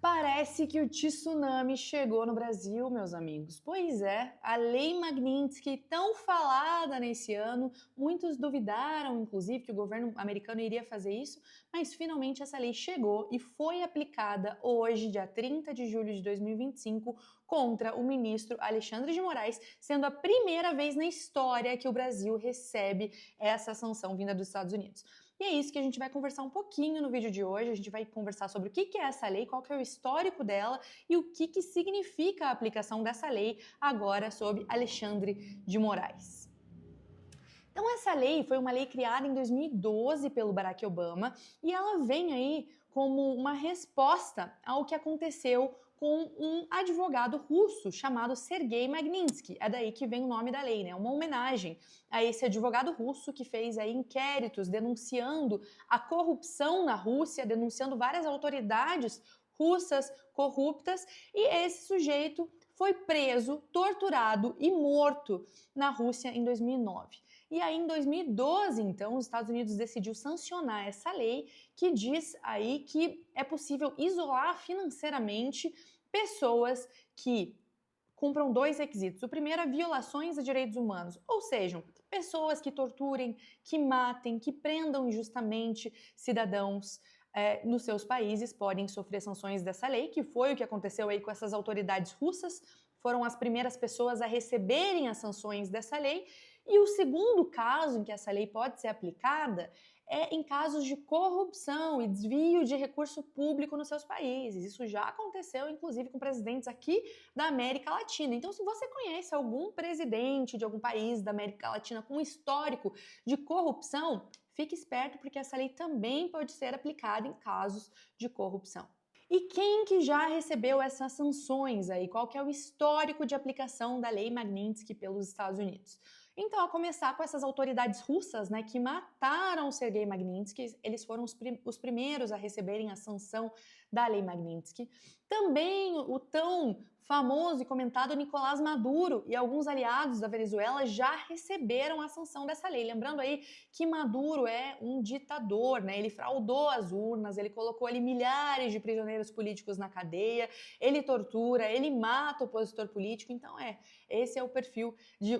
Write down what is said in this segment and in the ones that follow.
Parece que o tsunami chegou no Brasil, meus amigos. Pois é, a Lei Magnitsky, tão falada nesse ano, muitos duvidaram, inclusive, que o governo americano iria fazer isso, mas finalmente essa lei chegou e foi aplicada hoje, dia 30 de julho de 2025, contra o ministro Alexandre de Moraes, sendo a primeira vez na história que o Brasil recebe essa sanção vinda dos Estados Unidos. E é isso que a gente vai conversar um pouquinho no vídeo de hoje. A gente vai conversar sobre o que é essa lei, qual que é o histórico dela e o que significa a aplicação dessa lei agora sob Alexandre de Moraes. Então essa lei foi uma lei criada em 2012 pelo Barack Obama e ela vem aí como uma resposta ao que aconteceu com um advogado russo chamado Sergei Magnitsky. É daí que vem o nome da lei, né? Uma homenagem a esse advogado russo que fez aí inquéritos denunciando a corrupção na Rússia, denunciando várias autoridades russas corruptas, e esse sujeito foi preso, torturado e morto na Rússia em 2009. E aí, em 2012, então, os Estados Unidos decidiu sancionar essa lei que diz aí que é possível isolar financeiramente pessoas que cumpram dois requisitos. O primeiro é violações a direitos humanos, ou seja, pessoas que torturem, que matem, que prendam injustamente cidadãos nos seus países podem sofrer sanções dessa lei, que foi o que aconteceu aí com essas autoridades russas, foram as primeiras pessoas a receberem as sanções dessa lei. E o segundo caso em que essa lei pode ser aplicada é em casos de corrupção e desvio de recurso público nos seus países. Isso já aconteceu, inclusive, com presidentes aqui da América Latina. Então, se você conhece algum presidente de algum país da América Latina com histórico de corrupção, fique esperto, porque essa lei também pode ser aplicada em casos de corrupção. E quem que já recebeu essas sanções aí? Qual que é o histórico de aplicação da Lei Magnitsky pelos Estados Unidos? Então, a começar com essas autoridades russas, né, que mataram o Sergei Magnitsky, eles foram os primeiros a receberem a sanção da Lei Magnitsky. Também o tão famoso e comentado Nicolás Maduro e alguns aliados da Venezuela já receberam a sanção dessa lei. Lembrando aí que Maduro é um ditador, né? Ele fraudou as urnas, ele colocou ali milhares de prisioneiros políticos na cadeia, ele tortura, ele mata o opositor político. Então esse é o perfil de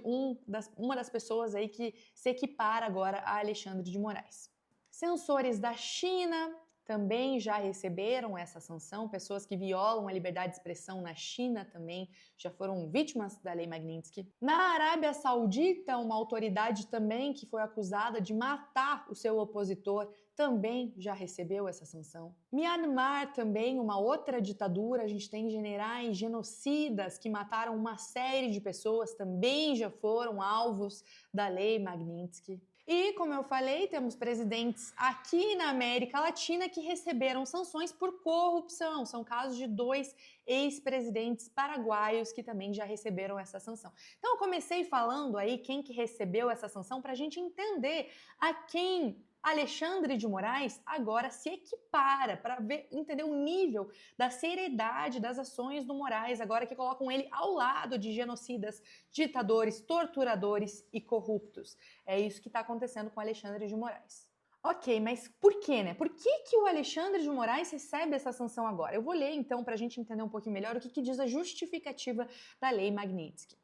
uma das pessoas aí que se equipara agora a Alexandre de Moraes. Censores da China também já receberam essa sanção, pessoas que violam a liberdade de expressão na China também já foram vítimas da Lei Magnitsky. Na Arábia Saudita, uma autoridade também que foi acusada de matar o seu opositor também já recebeu essa sanção. Myanmar também, uma outra ditadura, a gente tem generais genocidas que mataram uma série de pessoas, também já foram alvos da Lei Magnitsky. E, como eu falei, temos presidentes aqui na América Latina que receberam sanções por corrupção. São casos de 2 ex-presidentes paraguaios que também já receberam essa sanção. Então, eu comecei falando aí quem que recebeu essa sanção para a gente entender a quem Alexandre de Moraes agora se equipara, para entender o nível da seriedade das ações do Moraes, agora que colocam ele ao lado de genocidas, ditadores, torturadores e corruptos. É isso que está acontecendo com Alexandre de Moraes. Ok, mas por quê, né? Por que o Alexandre de Moraes recebe essa sanção agora? Eu vou ler então para a gente entender um pouquinho melhor o que diz a justificativa da Lei Magnitsky.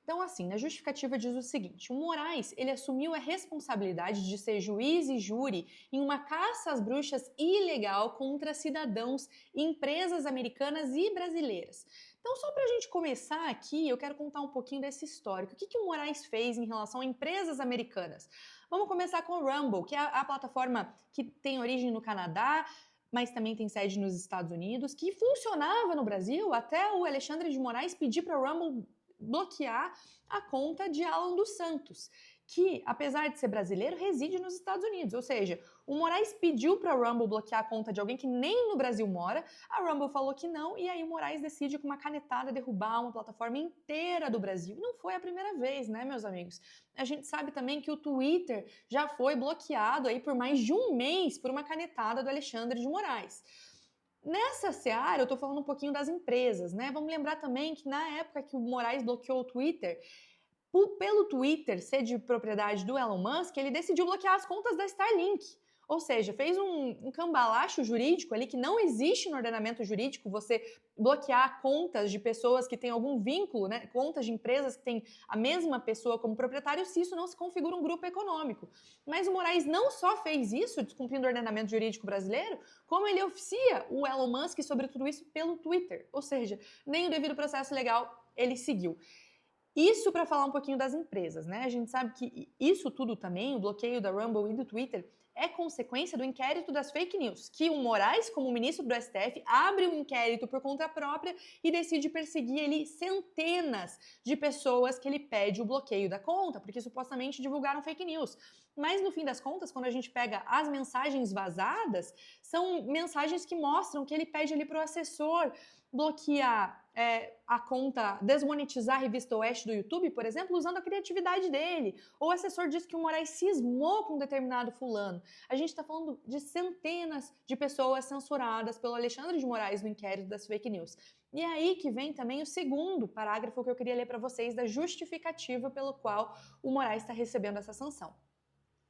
Então, assim, na justificativa diz o seguinte: o Moraes, ele assumiu a responsabilidade de ser juiz e júri em uma caça às bruxas ilegal contra cidadãos e empresas americanas e brasileiras. Então, só para a gente começar aqui, eu quero contar um pouquinho desse histórico. O que o Moraes fez em relação a empresas americanas? Vamos começar com o Rumble, que é a plataforma que tem origem no Canadá, mas também tem sede nos Estados Unidos, que funcionava no Brasil até o Alexandre de Moraes pedir para o Rumble bloquear a conta de Alan dos Santos, que, apesar de ser brasileiro, reside nos Estados Unidos. Ou seja, o Moraes pediu para a Rumble bloquear a conta de alguém que nem no Brasil mora, a Rumble falou que não, e aí o Moraes decide com uma canetada derrubar uma plataforma inteira do Brasil. E não foi a primeira vez, né, meus amigos? A gente sabe também que o Twitter já foi bloqueado aí por mais de um mês por uma canetada do Alexandre de Moraes. Nessa seara, eu tô falando um pouquinho das empresas, né? Vamos lembrar também que na época que o Moraes bloqueou o Twitter, pelo Twitter ser de propriedade do Elon Musk, ele decidiu bloquear as contas da Starlink. Ou seja, fez um cambalacho jurídico ali que não existe no ordenamento jurídico, você bloquear contas de pessoas que têm algum vínculo, né, contas de empresas que têm a mesma pessoa como proprietário, se isso não se configura um grupo econômico. Mas o Moraes não só fez isso, descumprindo o ordenamento jurídico brasileiro, como ele oficia o Elon Musk sobre tudo isso pelo Twitter. Ou seja, nem o devido processo legal ele seguiu. Isso para falar um pouquinho das empresas, né? A gente sabe que isso tudo também, o bloqueio da Rumble e do Twitter, é consequência do inquérito das fake news, que o Moraes, como ministro do STF, abre um inquérito por conta própria e decide perseguir ali centenas de pessoas que ele pede o bloqueio da conta, porque supostamente divulgaram fake news. Mas no fim das contas, quando a gente pega as mensagens vazadas, são mensagens que mostram que ele pede ali para o assessor bloquear a conta, desmonetizar a revista Oeste do YouTube, por exemplo, usando a criatividade dele. Ou o assessor diz que o Moraes cismou com um determinado fulano. A gente está falando de centenas de pessoas censuradas pelo Alexandre de Moraes no inquérito das fake news. E é aí que vem também o segundo parágrafo que eu queria ler para vocês da justificativa pelo qual o Moraes está recebendo essa sanção.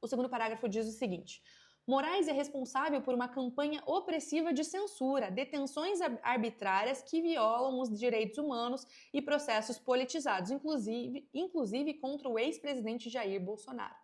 O segundo parágrafo diz o seguinte: Moraes é responsável por uma campanha opressiva de censura, detenções arbitrárias que violam os direitos humanos e processos politizados, inclusive contra o ex-presidente Jair Bolsonaro.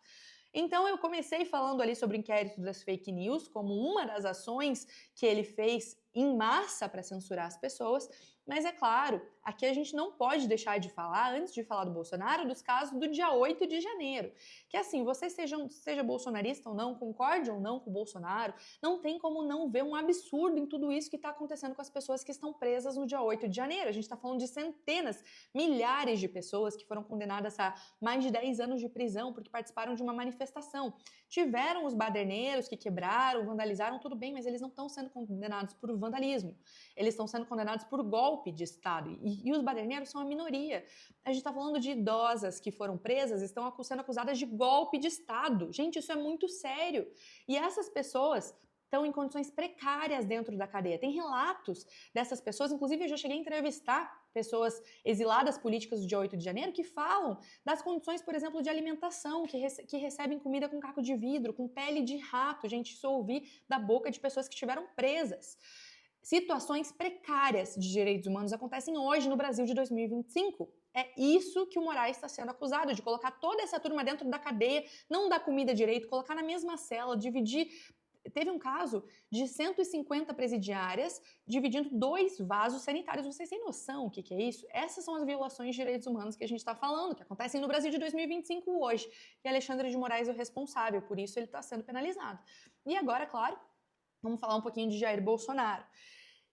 Então eu comecei falando ali sobre o inquérito das fake news como uma das ações que ele fez em massa para censurar as pessoas, mas é claro, aqui a gente não pode deixar de falar, antes de falar do Bolsonaro, dos casos do dia 8 de janeiro. Que assim, você seja bolsonarista ou não, concorde ou não com o Bolsonaro, não tem como não ver um absurdo em tudo isso que está acontecendo com as pessoas que estão presas no dia 8 de janeiro. A gente está falando de centenas, milhares de pessoas que foram condenadas a mais de 10 anos de prisão porque participaram de uma manifestação. Tiveram os baderneiros que quebraram, vandalizaram, tudo bem, mas eles não estão sendo condenados por vandalismo. Eles estão sendo condenados por golpe de Estado. E os baderneiros são a minoria. A gente está falando de idosas que foram presas, estão sendo acusadas de golpe de Estado. Gente, isso é muito sério. E essas pessoas estão em condições precárias dentro da cadeia. Tem relatos dessas pessoas, inclusive eu já cheguei a entrevistar pessoas exiladas políticas do dia 8 de janeiro que falam das condições, por exemplo, de alimentação, que recebem comida com caco de vidro, com pele de rato. Gente, isso eu ouvi da boca de pessoas que estiveram presas. Situações precárias de direitos humanos acontecem hoje no Brasil de 2025. É isso que o Moraes está sendo acusado, de colocar toda essa turma dentro da cadeia, não dar comida direito, colocar na mesma cela, dividir. Teve um caso de 150 presidiárias dividindo 2 vasos sanitários. Vocês têm noção o que é isso? Essas são as violações de direitos humanos que a gente está falando, que acontecem no Brasil de 2025 hoje. E Alexandre de Moraes é o responsável, por isso ele está sendo penalizado. E agora, claro, vamos falar um pouquinho de Jair Bolsonaro.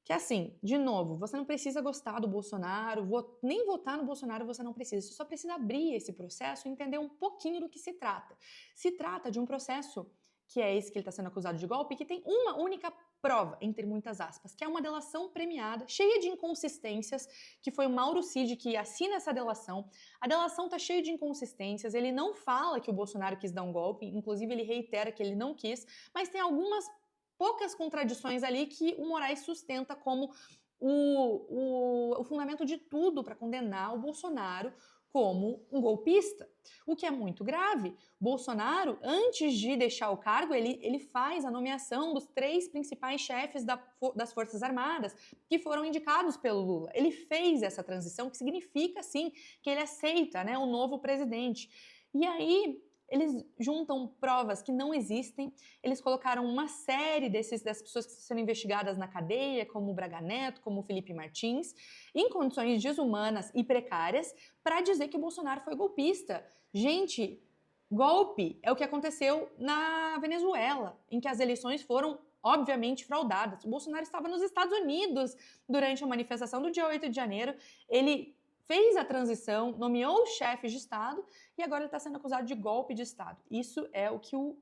Que assim, de novo, você não precisa gostar do Bolsonaro, nem votar no Bolsonaro você não precisa. Você só precisa abrir esse processo e entender um pouquinho do que se trata. Se trata de um processo, que é esse que ele está sendo acusado de golpe, que tem uma única prova, entre muitas aspas, que é uma delação premiada, cheia de inconsistências, que foi o Mauro Cid que assina essa delação. A delação está cheia de inconsistências, ele não fala que o Bolsonaro quis dar um golpe, inclusive ele reitera que ele não quis, mas tem algumas poucas contradições ali que o Moraes sustenta como o fundamento de tudo para condenar o Bolsonaro como um golpista, o que é muito grave. Bolsonaro, antes de deixar o cargo, ele faz a nomeação dos 3 principais chefes das Forças Armadas que foram indicados pelo Lula. Ele fez essa transição, que significa, sim, que ele aceita, né, o novo presidente. E aí eles juntam provas que não existem, eles colocaram uma série das pessoas que estão sendo investigadas na cadeia, como o Braga Neto, como o Felipe Martins, em condições desumanas e precárias, para dizer que o Bolsonaro foi golpista. Gente, golpe é o que aconteceu na Venezuela, em que as eleições foram obviamente fraudadas. O Bolsonaro estava nos Estados Unidos durante a manifestação do dia 8 de janeiro, ele fez a transição, nomeou chefes de Estado e agora ele está sendo acusado de golpe de Estado. Isso é o que os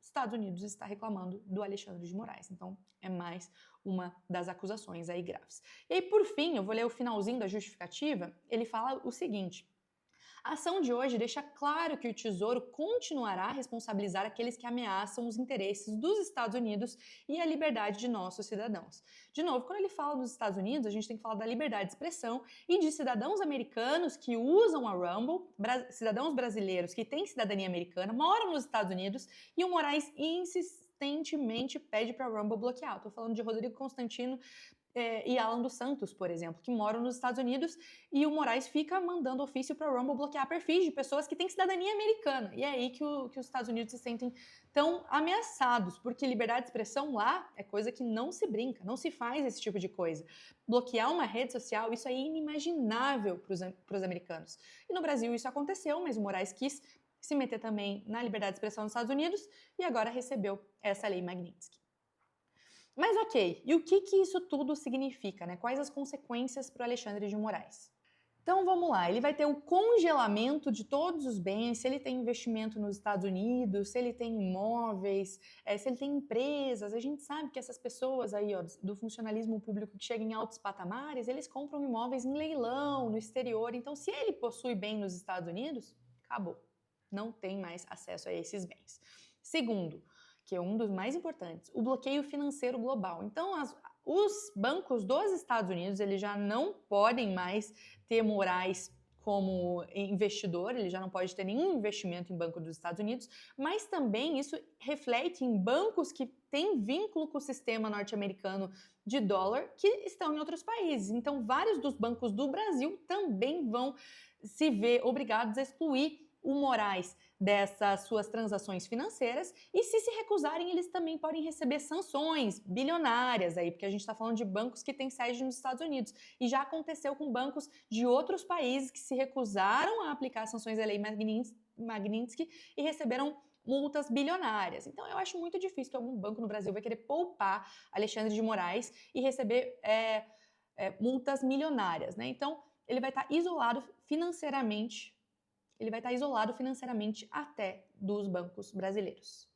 Estados Unidos está reclamando do Alexandre de Moraes. Então, é mais uma das acusações aí graves. E aí, por fim, eu vou ler o finalzinho da justificativa, ele fala o seguinte: a ação de hoje deixa claro que o Tesouro continuará a responsabilizar aqueles que ameaçam os interesses dos Estados Unidos e a liberdade de nossos cidadãos. De novo, quando ele fala dos Estados Unidos, a gente tem que falar da liberdade de expressão e de cidadãos americanos que usam a Rumble, cidadãos brasileiros que têm cidadania americana, moram nos Estados Unidos, e o Moraes insistentemente pede para a Rumble bloquear. Estou falando de Rodrigo Constantino e Alan dos Santos, por exemplo, que moram nos Estados Unidos, e o Moraes fica mandando ofício para a Rumble bloquear perfis de pessoas que têm cidadania americana. E é aí que os Estados Unidos se sentem tão ameaçados, porque liberdade de expressão lá é coisa que não se brinca, não se faz esse tipo de coisa. Bloquear uma rede social, isso é inimaginável para os americanos. E no Brasil isso aconteceu, mas o Moraes quis se meter também na liberdade de expressão nos Estados Unidos e agora recebeu essa lei Magnitsky. Mas ok, e o que isso tudo significa, né? Quais as consequências para o Alexandre de Moraes? Então vamos lá, ele vai ter o congelamento de todos os bens, se ele tem investimento nos Estados Unidos, se ele tem imóveis, se ele tem empresas. A gente sabe que essas pessoas aí, ó, do funcionalismo público que chegam em altos patamares, eles compram imóveis em leilão, no exterior. Então se ele possui bem nos Estados Unidos, acabou, não tem mais acesso a esses bens. Segundo, que é um dos mais importantes, o bloqueio financeiro global. Então, os bancos dos Estados Unidos, eles já não podem mais ter Moraes como investidor, ele já não pode ter nenhum investimento em banco dos Estados Unidos, mas também isso reflete em bancos que têm vínculo com o sistema norte-americano de dólar que estão em outros países. Então, vários dos bancos do Brasil também vão se ver obrigados a excluir o Moraes dessas suas transações financeiras, e se recusarem, eles também podem receber sanções bilionárias aí, porque a gente está falando de bancos que têm sede nos Estados Unidos, e já aconteceu com bancos de outros países que se recusaram a aplicar sanções da lei Magnitsky e receberam multas bilionárias. Então eu acho muito difícil que algum banco no Brasil vai querer poupar Alexandre de Moraes e receber multas milionárias, né? Então ele vai estar isolado financeiramente até dos bancos brasileiros.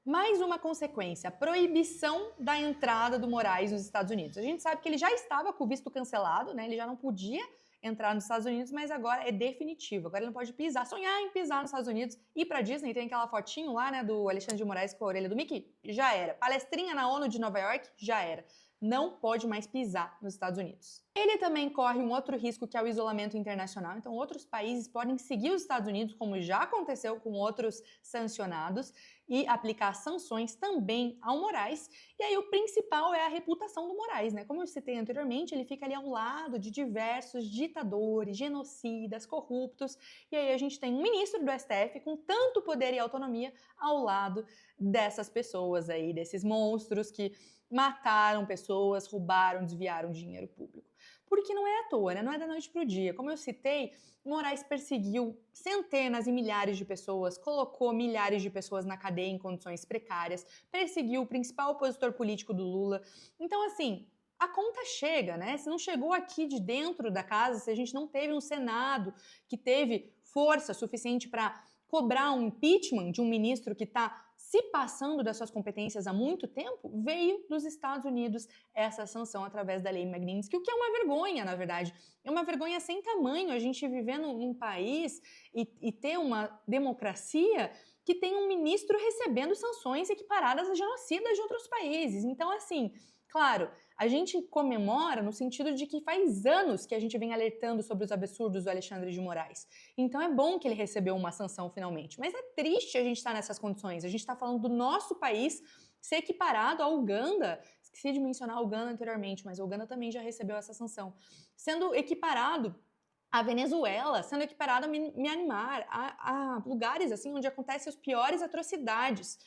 Mais uma consequência, a proibição da entrada do Moraes nos Estados Unidos. A gente sabe que ele já estava com o visto cancelado, né? Ele já não podia entrar nos Estados Unidos, mas agora é definitivo. Agora ele não pode sonhar em pisar nos Estados Unidos, ir para Disney, tem aquela fotinho lá, né, do Alexandre de Moraes com a orelha do Mickey, já era. Palestrinha na ONU de Nova York, já era. Não pode mais pisar nos Estados Unidos. Ele também corre um outro risco, que é o isolamento internacional. Então, outros países podem seguir os Estados Unidos, como já aconteceu com outros sancionados, e aplicar sanções também ao Moraes. E aí, o principal é a reputação do Moraes, né? Como eu citei anteriormente, ele fica ali ao lado de diversos ditadores, genocidas, corruptos. E aí, a gente tem um ministro do STF com tanto poder e autonomia ao lado dessas pessoas aí, desses monstros que mataram pessoas, roubaram, desviaram dinheiro público. Porque não é à toa, né? Não é da noite para o dia. Como eu citei, Moraes perseguiu centenas e milhares de pessoas, colocou milhares de pessoas na cadeia em condições precárias, perseguiu o principal opositor político do Lula. Então, assim, a conta chega, né? Se não chegou aqui de dentro da casa, se a gente não teve um Senado que teve força suficiente para cobrar um impeachment de um ministro que está se passando das suas competências há muito tempo, veio dos Estados Unidos essa sanção através da lei Magnitsky, o que é uma vergonha, na verdade. É uma vergonha sem tamanho a gente viver num país e ter uma democracia que tem um ministro recebendo sanções equiparadas a genocidas de outros países. Então, assim, claro, a gente comemora no sentido de que faz anos que a gente vem alertando sobre os absurdos do Alexandre de Moraes. Então é bom que ele recebeu uma sanção finalmente. Mas é triste a gente estar nessas condições. A gente está falando do nosso país ser equiparado à Uganda. Esqueci de mencionar a Uganda anteriormente, mas a Uganda também já recebeu essa sanção. Sendo equiparado a Venezuela, sendo equiparado a Myanmar, a lugares assim onde acontecem as piores atrocidades.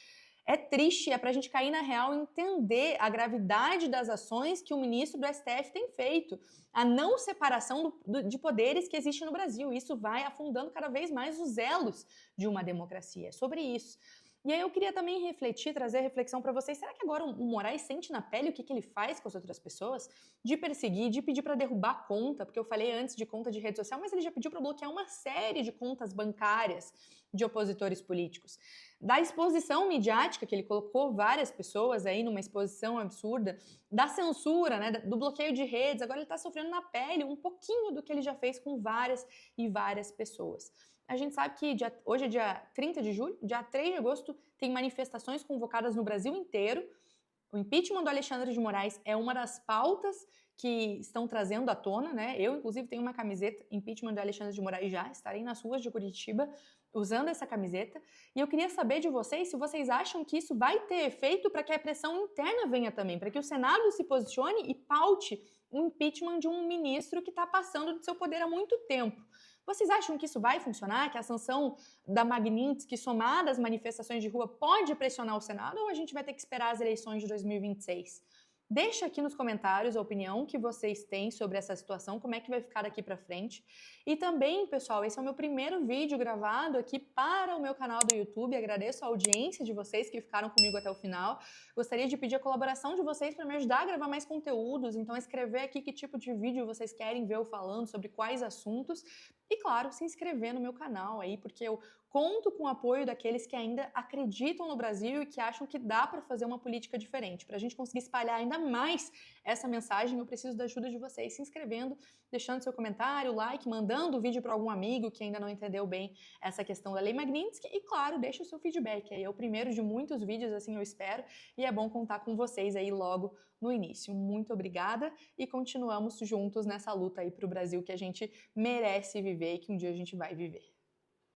É triste, é para a gente cair na real e entender a gravidade das ações que o ministro do STF tem feito, a não separação de poderes que existe no Brasil. Isso vai afundando cada vez mais os elos de uma democracia. É sobre isso. E aí eu queria também refletir, trazer reflexão para vocês. Será que agora o Moraes sente na pele o que ele faz com as outras pessoas? De perseguir, de pedir para derrubar a conta, porque eu falei antes de conta de rede social, mas ele já pediu para bloquear uma série de contas bancárias de opositores políticos. Da exposição midiática, que ele colocou várias pessoas aí numa exposição absurda, da censura, né, do bloqueio de redes, agora ele está sofrendo na pele um pouquinho do que ele já fez com várias e várias pessoas. A gente sabe que hoje é dia 30 de julho, dia 3 de agosto, tem manifestações convocadas no Brasil inteiro. O impeachment do Alexandre de Moraes é uma das pautas que estão trazendo à tona, né? Eu, inclusive, tenho uma camiseta impeachment de Alexandre de Moraes já, estarei nas ruas de Curitiba usando essa camiseta, e eu queria saber de vocês se vocês acham que isso vai ter efeito para que a pressão interna venha também, para que o Senado se posicione e paute o impeachment de um ministro que está passando do seu poder há muito tempo. Vocês acham que isso vai funcionar? Que a sanção da Magnitsky, somada às manifestações de rua, pode pressionar o Senado, ou a gente vai ter que esperar as eleições de 2026? Deixa aqui nos comentários a opinião que vocês têm sobre essa situação, como é que vai ficar daqui pra frente. E também, pessoal, esse é o meu primeiro vídeo gravado aqui para o meu canal do YouTube. Agradeço a audiência de vocês que ficaram comigo até o final. Gostaria de pedir a colaboração de vocês para me ajudar a gravar mais conteúdos. Então, escrever aqui que tipo de vídeo vocês querem ver eu falando, sobre quais assuntos. E, claro, se inscrever no meu canal aí, porque eu conto com o apoio daqueles que ainda acreditam no Brasil e que acham que dá para fazer uma política diferente. Para a gente conseguir espalhar ainda mais essa mensagem, eu preciso da ajuda de vocês se inscrevendo, deixando seu comentário, like, mandando o vídeo para algum amigo que ainda não entendeu bem essa questão da Lei Magnitsky e, claro, deixa o seu feedback. Aí é o primeiro de muitos vídeos, assim eu espero, e é bom contar com vocês aí logo no início. Muito obrigada e continuamos juntos nessa luta aí para o Brasil que a gente merece viver e que um dia a gente vai viver.